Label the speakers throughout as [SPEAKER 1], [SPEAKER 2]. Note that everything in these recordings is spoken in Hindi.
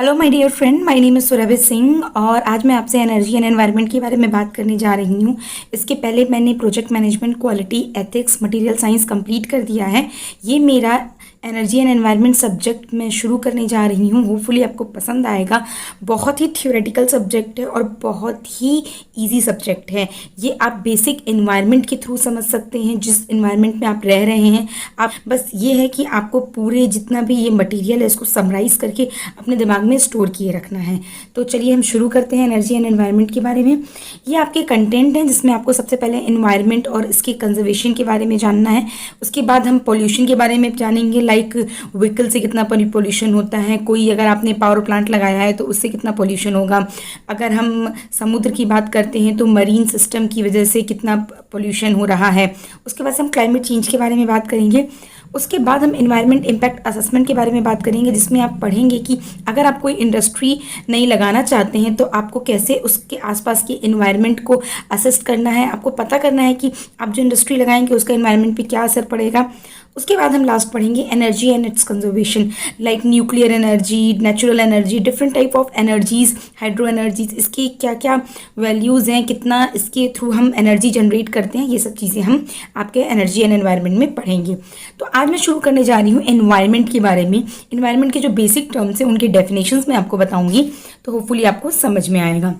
[SPEAKER 1] Hello my dear friend, my name is Surabhi Singh और आज मैं आपसे एनर्जी एंड एनवायरनमेंट के बारे में बात करने जा रही हूँ। इसके पहले मैंने project management, quality, ethics, material science complete कर दिया है। ये मेरा एनर्जी एंड एनवायरनमेंट सब्जेक्ट मैं शुरू करने जा रही हूँ। होपफुली आपको पसंद आएगा। बहुत ही थ्योरेटिकल सब्जेक्ट है और बहुत ही इजी सब्जेक्ट है। ये आप बेसिक एनवायरनमेंट के थ्रू समझ सकते हैं, जिस एनवायरनमेंट में आप रह रहे हैं। आप बस ये है कि आपको पूरे जितना भी ये मटेरियल है इसको समराइज़ करके अपने दिमाग में स्टोर किए रखना है। तो चलिए हम शुरू करते हैं एनर्जी एंड एनवायरनमेंट के बारे में। ये आपके कंटेंट हैं जिसमें आपको सबसे पहले एनवायरनमेंट और इसके कंजर्वेशन के बारे में जानना है। उसके बाद हम पॉल्यूशन के बारे में जानेंगे, लाइक व्हीकल से कितना पॉल्यूशन होता है। कोई अगर आपने पावर प्लांट लगाया है तो उससे कितना पॉल्यूशन होगा। अगर हम समुद्र की बात करते हैं तो मरीन सिस्टम की वजह से कितना पॉल्यूशन हो रहा है। उसके बाद हम क्लाइमेट चेंज के बारे में बात करेंगे। उसके बाद हम इन्वायरमेंट इम्पैक्ट असेसमेंट के बारे में बात करेंगे, जिसमें आप पढ़ेंगे कि अगर आप कोई इंडस्ट्री नहीं लगाना चाहते हैं तो आपको कैसे उसके आसपास की इन्वायरमेंट को असेस करना है। आपको पता करना है कि आप जो इंडस्ट्री लगाएंगे उसका इन्वायरमेंट पे क्या असर पड़ेगा। उसके बाद हम लास्ट पढ़ेंगे energy and it's conservation, like nuclear energy, natural energy, different type of energies, hydro energies, इसकी क्या क्या वैल्यूज़ हैं, कितना इसके थ्रू हम एनर्जी जनरेट करते हैं। ये सब चीज़ें हम आपके एनर्जी एंड एनवायरनमेंट में पढ़ेंगे। तो आज मैं शुरू करने जा रही हूँ एनवायरनमेंट के बारे में। एनवायरनमेंट के जो बेसिक टर्म्स हैं उनके डेफिनेशंस मैं आपको बताऊंगी, तो होपफुली आपको समझ में आएगा।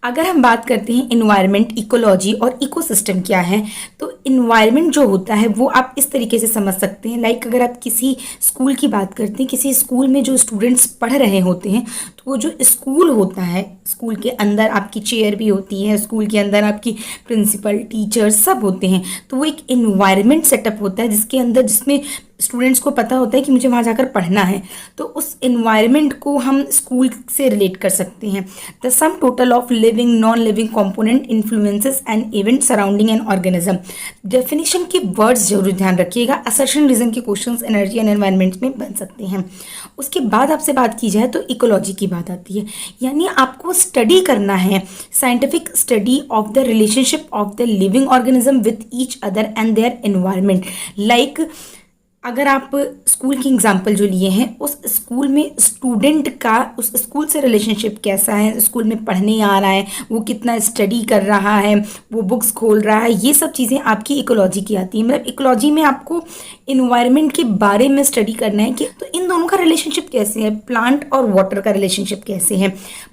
[SPEAKER 1] अगर हम बात करते हैं इन्वायरमेंट, इकोलॉजी और इकोसिस्टम क्या है, तो इन्वायरमेंट जो होता है वो आप इस तरीके से समझ सकते हैं। लाइक अगर आप किसी स्कूल की बात करते हैं, किसी स्कूल में जो स्टूडेंट्स पढ़ रहे होते हैं, तो वो जो स्कूल होता है, स्कूल के अंदर आपकी चेयर भी होती है, स्कूल के अंदर आपकी प्रिंसिपल, टीचर सब होते हैं। तो वो एक इन्वायरमेंट सेटअप होता है जिसके अंदर, जिसमें स्टूडेंट्स को पता होता है कि मुझे वहाँ जाकर पढ़ना है। तो उस इन्वायरमेंट को हम स्कूल से रिलेट कर सकते हैं। The sum total of living, non living component influences and event surrounding an organism. Definition के वर्ड्स जरूर ध्यान रखिएगा। असर्शन रीजन के क्वेश्चंस एनर्जी एंड एनवायरनमेंट में बन सकते हैं। उसके बाद आपसे बात की जाए तो इकोलॉजी की बात आती है, यानी आपको स्टडी करना है, scientific study of the relationship of the living organism with each other and their environment. Like अगर आप स्कूल की एग्जांपल जो लिए हैं, उस स्कूल में स्टूडेंट का उस स्कूल से रिलेशनशिप कैसा है, स्कूल में पढ़ने आ रहा है, वो कितना स्टडी कर रहा है, वो बुक्स खोल रहा है, ये सब चीज़ें आपकी इकोलॉजी की आती है। मतलब इकोलॉजी में आपको इन्वायरमेंट के बारे में स्टडी करना है कि तो इन दोनों का रिलेशनशिप कैसे है, प्लांट और वाटर का रिलेशनशिप कैसे है,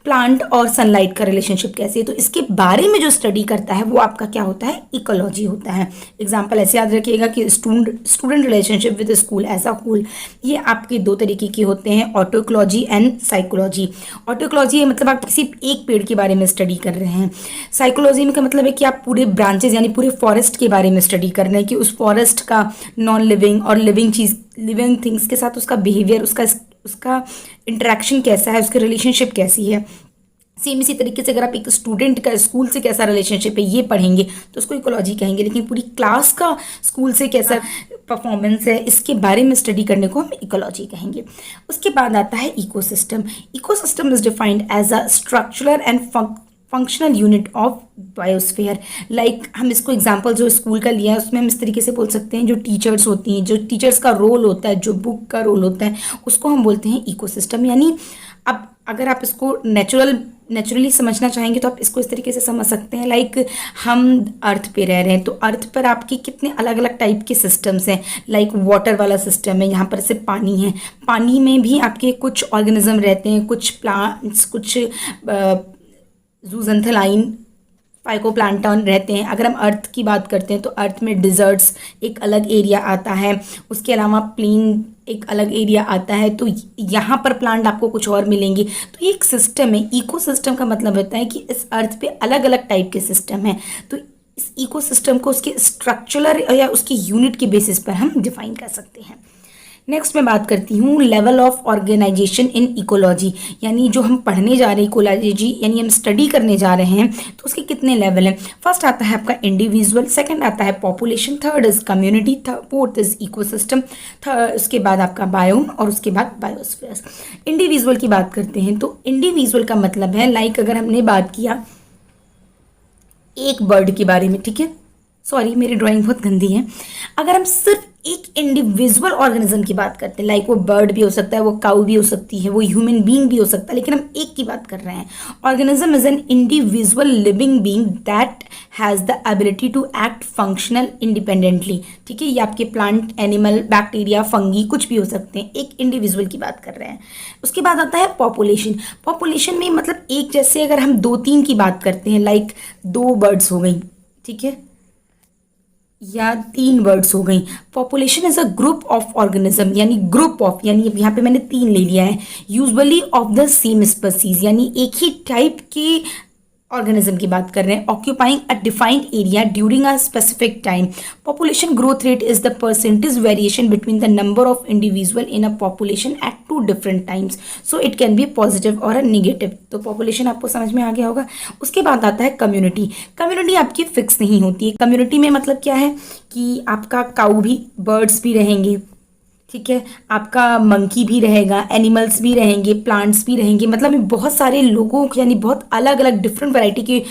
[SPEAKER 1] प्लांट और सनलाइट का रिलेशनशिप कैसे है। तो इसके बारे में जो स्टडी करता है वो आपका क्या होता है, इकोलॉजी होता है। एग्जाम्पल ऐसे याद रखिएगा कि student relationship with school as a whole, ये आपके दो तरीके के होते हैं, ऑटोइकोलॉजी एंड साइकोलॉजी। ऑटोइकोलॉजी मतलब आप किसी एक पेड़ के बारे में स्टडी कर रहे हैं। साइकोलॉजी में का मतलब है कि आप पूरे ब्रांचेस यानी पूरे फॉरेस्ट के बारे में स्टडी कर रहे हैं कि उस फॉरेस्ट का नॉन लिविंग और लिविंग चीज, लिविंग थिंग्स के साथ उसका बिहेवियर, उसका इंटरेक्शन कैसा है, उसकी रिलेशनशिप कैसी है। सेम इसी तरीके से अगर आप एक स्टूडेंट का स्कूल से कैसा रिलेशनशिप है ये पढ़ेंगे तो उसको इकोलॉजी कहेंगे। लेकिन पूरी क्लास का स्कूल से कैसा परफॉर्मेंस है, इसके बारे में स्टडी करने को हम इकोलॉजी कहेंगे। उसके बाद आता है ecosystem. Ecosystem is defined as a structural and functional unit of biosphere. Like हम इसको एग्जांपल जो स्कूल का लिया है उसमें हम इस तरीके से बोल सकते हैं, जो टीचर्स होती हैं, जो टीचर्स का रोल होता है, जो बुक का रोल होता है, उसको हम बोलते हैं इकोसिस्टम। यानी अब अगर आप इसको नेचुरली समझना चाहेंगे तो आप इसको इस तरीके से समझ सकते हैं, लाइक हम अर्थ पे रह रहे हैं तो अर्थ पर आपके कितने अलग अलग टाइप के सिस्टम्स हैं। लाइक वाटर वाला सिस्टम है, यहाँ पर सिर्फ पानी है, पानी में भी आपके कुछ ऑर्गेनिज्म रहते हैं, कुछ प्लांट्स, कुछ जूजेंथेलाइन, फाइकोप्लांटन रहते हैं। अगर हम अर्थ की बात करते हैं तो अर्थ में डिजर्ट्स एक अलग एरिया आता है, उसके अलावा प्लेन एक अलग एरिया आता है। तो यहाँ पर प्लांट आपको कुछ और मिलेंगे। तो ये एक सिस्टम है। इकोसिस्टम का मतलब होता है कि इस अर्थ पे अलग अलग टाइप के सिस्टम है। तो इस इकोसिस्टम को उसके स्ट्रक्चरल या उसकी यूनिट के बेसिस पर हम डिफाइन कर सकते हैं। नेक्स्ट मैं बात करती हूँ level of organization in ecology, यानी जो हम पढ़ने जा रहे हैं इकोलॉजी, यानी हम स्टडी करने जा रहे हैं तो उसके कितने लेवल हैं। फर्स्ट आता है आपका इंडिविजुअल, सेकंड आता है population, third is community, fourth is ecosystem, उसके बाद आपका बायोम और उसके बाद बायोस्फीयर। इंडिविजुअल की बात करते हैं तो इंडिविजुअल का मतलब है, लाइक अगर हमने बात किया एक बर्ड के बारे में, ठीक है, सॉरी मेरी ड्राइंग बहुत गंदी है। अगर हम सिर्फ एक इंडिविजुअल ऑर्गेनिज्म की बात करते हैं, लाइक वो बर्ड भी हो सकता है, वो काऊ भी हो सकती है, वो ह्यूमन बीइंग भी हो सकता है, लेकिन हम एक की बात कर रहे हैं। Organism is an individual living being that has the ability to act functional independently. ठीक है, ये आपके प्लांट, एनिमल, बैक्टीरिया, फंगी कुछ भी हो सकते हैं, एक इंडिविजुअल की बात कर रहे हैं। उसके बाद आता है पॉपुलेशन। पॉपुलेशन में मतलब एक जैसे अगर हम 2-3 की बात करते हैं, लाइक 2 बर्ड्स हो गई, ठीक है, या 3 बर्ड्स हो गई। Population is a group of organism, यानी ग्रुप ऑफ, यानी यहाँ पे मैंने 3 ले लिया है, usually of the same species, यानी एक ही टाइप के ऑर्गेनिज्म की बात कर रहे हैं, occupying a defined area during a specific time. Population growth rate is the percentage variation between the number of individual in a population at 2 different times, so it can be positive और अ निगेटिव। तो पॉपुलेशन आपको समझ में आ गया होगा। उसके बाद आता है कम्युनिटी। कम्युनिटी आपकी फिक्स नहीं होती है। कम्युनिटी में मतलब क्या है कि आपका काऊ भी, बर्ड्स भी रहेंगे, ठीक है, आपका मंकी भी रहेगा, एनिमल्स भी रहेंगे, प्लांट्स भी रहेंगे, मतलब बहुत सारे लोगों यानी बहुत अलग अलग डिफरेंट वैरायटी के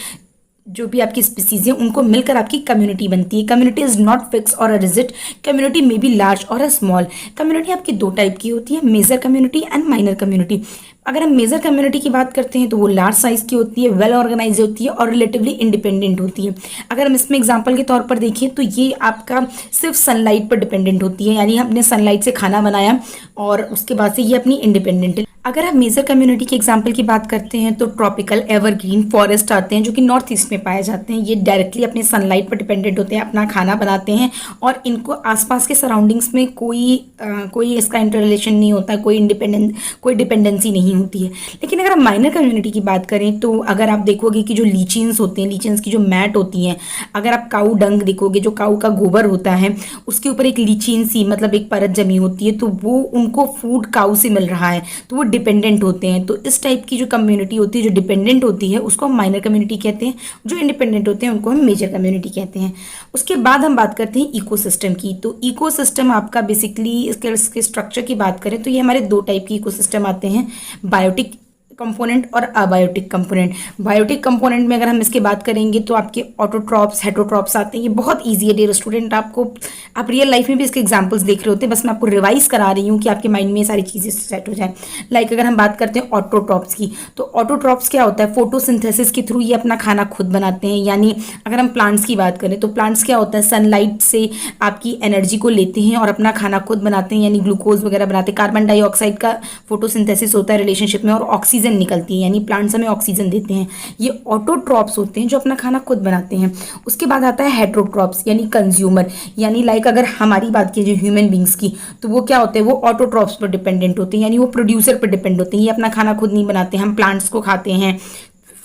[SPEAKER 1] जो भी आपकी स्पीसीज हैं उनको मिलकर आपकी कम्युनिटी बनती है। कम्युनिटी इज नॉट फिक्स और अ रिजिड, कम्युनिटी में बी लार्ज और अ स्मॉल। कम्युनिटी आपकी 2 टाइप की होती है, major community and minor community. अगर हम मेजर कम्युनिटी की बात करते हैं तो वो लार्ज साइज की होती है, वेल ऑर्गेनाइज होती है और रिलेटिवली इंडिपेंडेंट होती है। अगर हम इसमें एग्जांपल के तौर पर देखें तो ये आपका सिर्फ सनलाइट पर डिपेंडेंट होती है, यानी हमने सनलाइट से खाना बनाया और उसके बाद से ये अपनी इंडिपेंडेंट है। अगर हम मेजर कम्युनिटी के एग्जाम्पल की बात करते हैं तो ट्रॉपिकल, एवरग्रीन, फॉरेस्ट आते हैं जो कि नॉर्थ ईस्ट में पाए जाते हैं। ये डायरेक्टली अपने सनलाइट पर डिपेंडेंट होते हैं, अपना खाना बनाते हैं और इनको आसपास के सराउंडिंग्स में कोई इसका इंटर रिलेशन नहीं होता, कोई डिपेंडेंसी नहीं होती है। लेकिन अगर हम माइनर कम्युनिटी की बात करें तो अगर आप देखोगे कि जो लीचिन्स होते हैं, लीचिन्स की जो मैट होती हैं, अगर आप काऊ डंग देखोगे, जो काऊ का गोबर होता है उसके ऊपर एक लीचिन सी मतलब एक परत जमी होती है, तो वो उनको फूड काऊ से मिल रहा है, तो वो डिपेंडेंट होते हैं। तो इस टाइप की जो कम्युनिटी होती है, जो डिपेंडेंट होती है, उसको हम माइनर कम्युनिटी कहते हैं। जो इंडिपेंडेंट होते हैं उनको हम मेजर कम्युनिटी कहते हैं। उसके बाद हम बात करते हैं इकोसिस्टम की। तो इकोसिस्टम आपका बेसिकली इसके स्ट्रक्चर की बात करें तो ये हमारे 2 टाइप की इकोसिस्टम आते हैं, बायोटिक कंपोनेंट और अबायोटिक कंपोनेंट। बायोटिक कंपोनेंट में अगर हम इसकी बात करेंगे तो आपके ऑटोट्रॉप्स, हेटरोट्रॉप्स आते हैं। ये बहुत इजी है डियर स्टूडेंट, आप रियल लाइफ में भी इसके एग्जांपल्स देख रहे होते हैं, बस मैं आपको रिवाइज करा रही हूँ कि आपके माइंड में ये सारी चीज़ें सेट हो जाए। लाइक अगर हम बात करते हैं ऑटोट्रॉप्स की, तो ऑटोट्रॉप्स क्या होता है, फोटोसिंथेसिस के थ्रू ये अपना खाना खुद बनाते हैं। यानी अगर हम प्लांट्स की बात करें तो प्लांट्स क्या होता है, सनलाइट से आपकी एनर्जी को लेते हैं और अपना खाना खुद बनाते हैं, यानी ग्लूकोज वगैरह बनाते हैं। कार्बन डाइऑक्साइड का फोटोसिंथेसिस होता है रिलेशनशिप में और ऑक्सीजन निकलती है, यानी प्लांट्स हमें ऑक्सीजन देते हैं। ये ऑटोट्रॉप्स होते हैं जो अपना खाना खुद बनाते हैं। उसके बाद आता है हेटरोट्रॉप्स यानी कंज्यूमर, यानी लाइक अगर हमारी बात की जाए ह्यूमन बींग्स की, तो वो क्या होते हैं, वो ऑटोट्रॉप्स पर डिपेंडेंट होते हैं, यानी वो प्रोड्यूसर पर डिपेंड होते हैं। ये अपना खाना खुद नहीं बनाते, हम प्लांट्स को खाते हैं,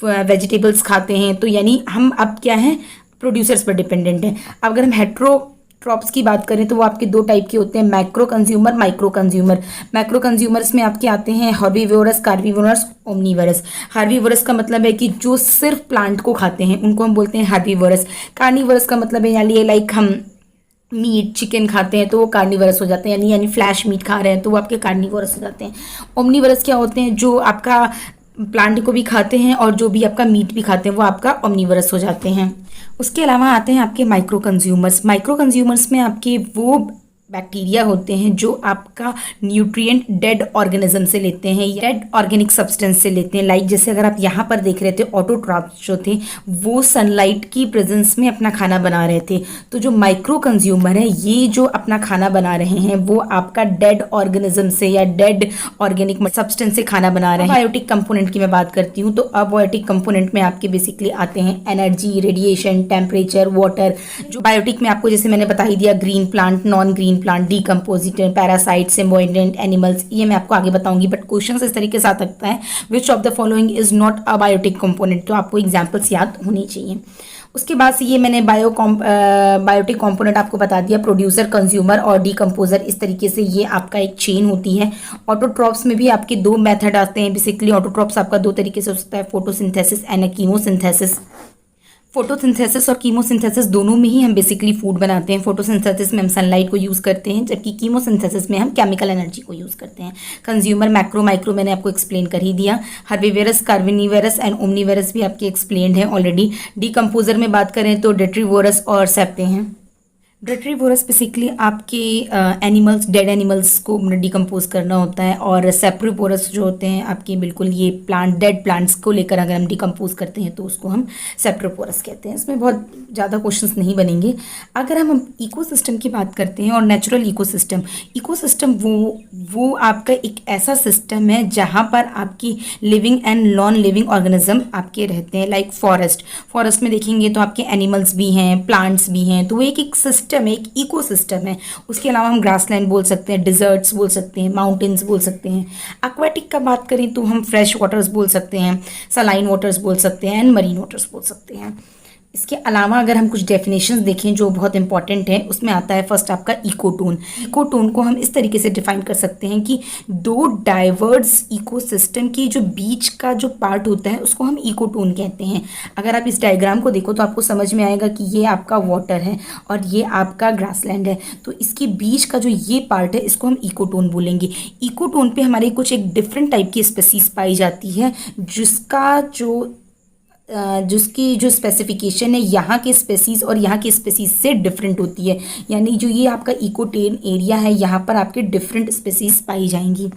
[SPEAKER 1] वेजिटेबल्स खाते हैं, तो यानी हम अब क्या है, प्रोड्यूसर्स पर डिपेंडेंट हैं। अगर हम हेट्रोट्रॉप्स की बात करें तो वो आपके 2 टाइप के होते हैं, macro consumer, micro consumer. Macro consumers में आपके आते हैं हर्बीवोरस, कार्बीवोरस, ओमनीवरस। हर्बीवोरस का मतलब है कि जो सिर्फ प्लांट को खाते हैं उनको हम बोलते हैं हर्बीवोरस। कार्निवोरस का मतलब है यानी लाइक हम मीट, चिकन खाते हैं तो वो कार्निवरस हो जाते हैं, यानी फ्लैश मीट खा रहे हैं तो वो आपके कार्निवरस हो जाते हैं। ओमनीवरस क्या होते हैं, जो आपका प्लांट को भी खाते हैं और जो भी आपका मीट भी खाते हैं वो आपका ओमनीवरस हो जाते हैं। उसके अलावा आते हैं आपके माइक्रो कंज्यूमर्स। माइक्रो कंज्यूमर्स में आपके वो बैक्टीरिया होते हैं जो आपका न्यूट्रिएंट डेड ऑर्गेनिज्म से लेते हैं, डेड ऑर्गेनिक सब्सटेंस से लेते हैं। लाइक जैसे अगर आप यहाँ पर देख रहे थे, ऑटोट्रॉप्स जो थे वो सनलाइट की प्रेजेंस में अपना खाना बना रहे थे। तो जो माइक्रो कंज्यूमर है, ये जो अपना खाना बना रहे हैं वो आपका डेड ऑर्गेनिज्म से या डेड ऑर्गेनिक सब्सटेंस से खाना बना रहे हैं। बायोटिक कंपोनेंट की मैं बात करती हूँ तो अबायोटिक कंपोनेंट में आपके बेसिकली आते हैं एनर्जी, रेडिएशन, टेम्परेचर, वाटर। जो बायोटिक में आपको जैसे मैंने बता ही दिया, green plant, non green plant, decomposer, parasite, symbiont animals, ये मैं आपको आगे बताऊंगी। बट क्वेश्चन इस तरीके से आ सकता है, which of the following is not a biotic component, तो आपको एग्जांपल्स याद होनी चाहिए। उसके बाद से ये मैंने बायोटिक कंपोनेंट आपको बता दिया, प्रोड्यूसर, कंज्यूमर और डीकम्पोजर। इस तरीके से ये आपका एक चेन होती है। ऑटोट्रॉप्स में भी आपके 2 मेथड आते हैं। बेसिकली ऑटोट्रॉप्स आपका 2 तरीके से हो सकता है, फोटोसिंथेसिस एंड कीमोसिंथेसिस। फोटोसिंथेसिस और कीमोसिंथेसिस दोनों में ही हम बेसिकली फूड बनाते हैं। फोटोसिंथेसिस में हम सनलाइट को यूज़ करते हैं, जबकि कीमोसिंथेसिस में हम केमिकल एनर्जी को यूज़ करते हैं। कंज्यूमर, मैक्रो, माइक्रो मैंने आपको एक्सप्लेन कर ही दिया। हर्बीवोरस, कार्निवोरस एंड ओमनीवोरस भी आपके एक्सप्लेन्ड है ऑलरेडी। डिकम्पोजर में बात करें तो डेट्रीवोरस और सैप्टे हैं। डेट्रीवोरस बेसिकली आपके एनिमल्स, डेड एनिमल्स को डिकम्पोज करना होता है, और सेप्रोपोरस जो होते हैं आपके बिल्कुल ये प्लांट, डेड प्लांट्स को लेकर अगर हम डिकम्पोज करते हैं तो उसको हम सेप्रोपोरस कहते हैं। इसमें बहुत ज़्यादा क्वेश्चंस नहीं बनेंगे। अगर हम इकोसिस्टम की बात करते हैं और नेचुरल इकोसिस्टम, इकोसिस्टम वो आपका एक ऐसा सिस्टम है जहाँ पर आपकी living and non living organism आपके रहते हैं। लाइक फॉरेस्ट में देखेंगे तो आपके एनिमल्स भी हैं, प्लांट्स भी हैं, तो वो एक सिस्टम है, एक इकोसिस्टम है। उसके अलावा हम ग्रासलैंड बोल सकते हैं, डिजर्ट्स बोल सकते हैं, माउंटेन्स बोल सकते हैं। एक्वाटिक का बात करें तो हम फ्रेश वाटर्स बोल सकते हैं, सलाइन वाटर्स बोल सकते हैं एंड मरीन वाटर्स बोल सकते हैं। इसके अलावा अगर हम कुछ डेफिनेशंस देखें जो बहुत इंपॉर्टेंट है, उसमें आता है फर्स्ट आपका इकोटोन। इकोटोन को हम इस तरीके से डिफाइन कर सकते हैं कि दो डाइवर्स इकोसिस्टम के जो बीच का जो पार्ट होता है उसको हम इकोटोन कहते हैं। अगर आप इस डायग्राम को देखो तो आपको समझ में आएगा कि ये आपका वाटर है और ये आपका ग्रासलैंड है, तो इसके बीच का जो ये पार्ट है इसको हम इकोटोन बोलेंगे। इकोटोन पे हमारे कुछ एक डिफरेंट टाइप की स्पीसीज पाई जाती है, जिसकी जो स्पेसिफिकेशन है यहाँ के स्पेसीज़ और यहाँ के स्पेसीज़ से डिफरेंट होती है। यानी जो ये आपका इकोटेन एरिया है यहाँ पर आपके डिफरेंट स्पेसीज़ पाई जाएंगी।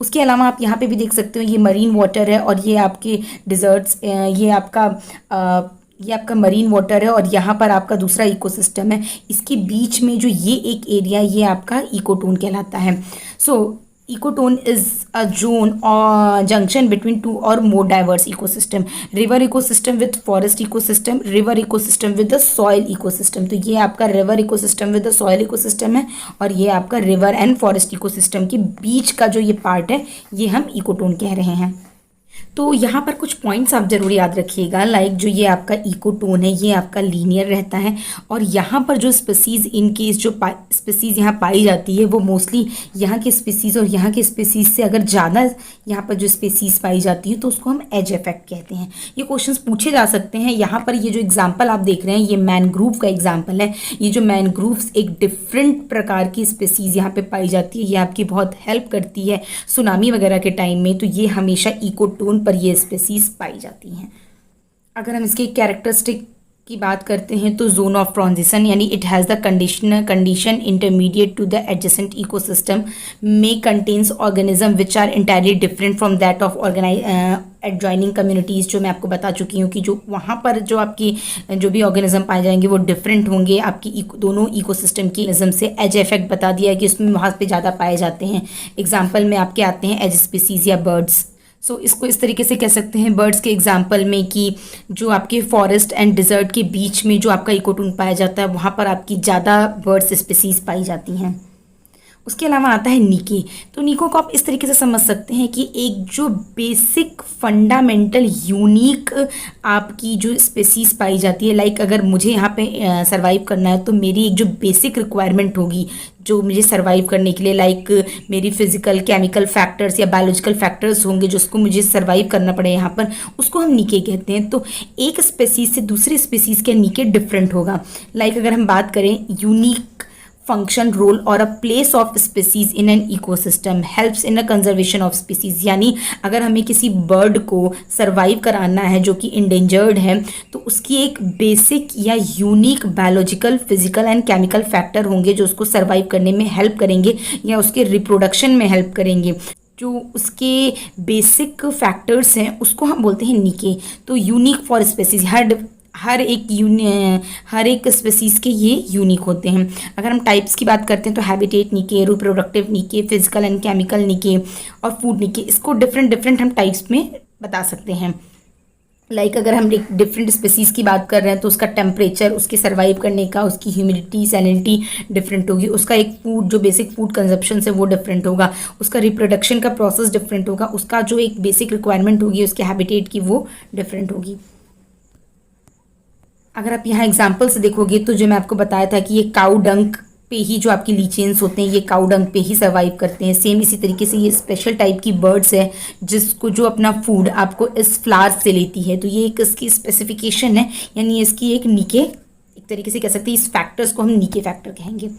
[SPEAKER 1] उसके अलावा आप यहाँ पे भी देख सकते हो, ये मरीन वाटर है और ये आपके डिज़र्ट्स, ये आपका मरीन वाटर है और यहाँ पर आपका दूसरा इकोसिस्टम है। इसके बीच में जो ये एक एरिया, ये आपका इकोटोन कहलाता है। सो इकोटोन इज अ जोन और जंक्शन बिटवीन टू और more diverse ecosystem. River ecosystem with forest ecosystem, river ecosystem with the soil ecosystem. तो ये आपका river ecosystem with the soil ecosystem है और ये आपका रिवर एंड फॉरेस्ट इकोसिस्टम के बीच का जो ये पार्ट है ये हम इकोटोन कह रहे हैं। तो यहाँ पर कुछ पॉइंट्स आप ज़रूर याद रखिएगा। लाइक जो ये आपका इकोटोन है ये आपका लीनियर रहता है, और यहाँ पर जो स्पीसीज़ इन केस जो स्पीसीज़ यहाँ पाई जाती है वो मोस्टली यहाँ के स्पीसीज़ और यहाँ के स्पीसीज़ से अगर ज़्यादा यहाँ पर जो स्पीसीज़ पाई जाती है तो उसको हम एज इफेक्ट कहते हैं। ये क्वेश्चंस पूछे जा सकते हैं। यहाँ पर ये जो एग्जाम्पल आप देख रहे हैं ये मैनग्रूव का एग्जाम्पल है। ये जो मैनग्रूव्स एक डिफरेंट प्रकार की स्पीसीज़ यहाँ पे पाई जाती है, ये आपकी बहुत हेल्प करती है सुनामी वगैरह के टाइम में, तो ये हमेशा इकोटोन पर ये स्पीसीज पाई जाती हैं। अगर हम इसके कैरेक्टरिस्टिक की बात करते हैं तो जोन ऑफ ट्रांजिशन, यानी it has the condition intermediate to the adjacent ecosystem में contains organism which are entirely different from that of adjoining communities. जो मैं आपको बता चुकी हूँ कि जो वहाँ पर जो आपकी जो भी ऑर्गेनिज्म पाए जाएंगे वो डिफरेंट होंगे आपकी दोनों इकोसिस्टम की निज़म से। एज इफेक्ट बता दिया है कि उसमें वहाँ पे ज़्यादा पाए जाते हैं। एग्जाम्पल में आपके आते हैं एज स्पीसीज या बर्ड्स। सो इसको इस तरीके से कह सकते हैं बर्ड्स के एग्जाम्पल में कि जो आपके फॉरेस्ट एंड डिजर्ट के बीच में जो आपका इकोटोन पाया जाता है वहाँ पर आपकी ज़्यादा बर्ड्स स्पीसीज पाई जाती हैं। उसके अलावा आता है नीके। तो नीको को आप इस तरीके से समझ सकते हैं कि एक जो बेसिक फंडामेंटल यूनिक आपकी जो स्पीसीज पाई जाती है। लाइक अगर मुझे यहाँ पे सरवाइव करना है तो मेरी एक जो बेसिक रिक्वायरमेंट होगी जो मुझे सरवाइव करने के लिए, लाइक मेरी फिजिकल केमिकल फैक्टर्स या बायोलॉजिकल फैक्टर्स होंगे जिसको मुझे सरवाइव करना पड़े यहाँ पर, उसको हम नीके कहते हैं। तो एक स्पीसीज से दूसरी स्पीसीज के नीके डिफरेंट होगा। लाइक अगर हम बात करें यूनिक फंक्शन, रोल और a place of species in an ecosystem helps in a conservation of species. यानी अगर हमें किसी बर्ड को सरवाइव कराना है जो कि इंडेंजर्ड है तो उसकी एक बेसिक या unique biological, physical and chemical factor होंगे जो उसको सरवाइव करने में हेल्प करेंगे या उसके रिप्रोडक्शन में हेल्प करेंगे। जो उसके बेसिक फैक्टर्स हैं उसको हम बोलते हैं नीके। तो यूनिक फॉर स्पीसीज, हर एक स्पीसीज के ये यूनिक होते हैं। अगर हम टाइप्स की बात करते हैं तो हैबिटेट नीके, रिप्रोडक्टिव नीके, फिजिकल एंड केमिकल नीके और फूड नीके। इसको डिफरेंट हम टाइप्स में बता सकते हैं। लाइक अगर हम डिफरेंट स्पीसीज की बात कर रहे हैं तो उसका टेम्परेचर, उसके सर्वाइव करने का, उसकी ह्यूमिडिटी, सैलिनिटी डिफरेंट होगी। उसका एक फूड जो बेसिक फूड कंजप्शन है वो डिफरेंट होगा। उसका रिप्रोडक्शन का प्रोसेस डिफरेंट होगा। उसका जो एक बेसिक रिक्वायरमेंट होगी उसके हैबिटेट की वो डिफरेंट होगी। अगर आप यहाँ एग्जाम्पल से देखोगे तो जो मैं आपको बताया था कि ये काऊ डंक पे ही जो आपके लीचेंस होते हैं ये काऊ डंग पे ही सर्वाइव करते हैं। सेम इसी तरीके से ये स्पेशल टाइप की बर्ड्स है जिसको जो अपना फूड आपको इस फ्लावर से लेती है। तो ये एक इसकी स्पेसिफिकेशन है, यानी इसकी एक नीके, एक तरीके से कह सकते हैं इस फैक्टर्स को हम नीके फैक्टर कहेंगे।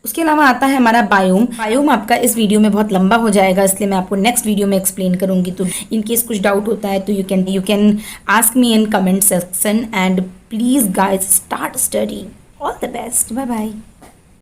[SPEAKER 1] उसके अलावा आता है हमारा बायोम। बायोम आपका इस वीडियो में बहुत लंबा हो जाएगा, इसलिए मैं आपको नेक्स्ट वीडियो में एक्सप्लेन करूंगी। तो इन केस कुछ डाउट होता है तो you can ask me in comment section and please guys start study. All the best, bye bye.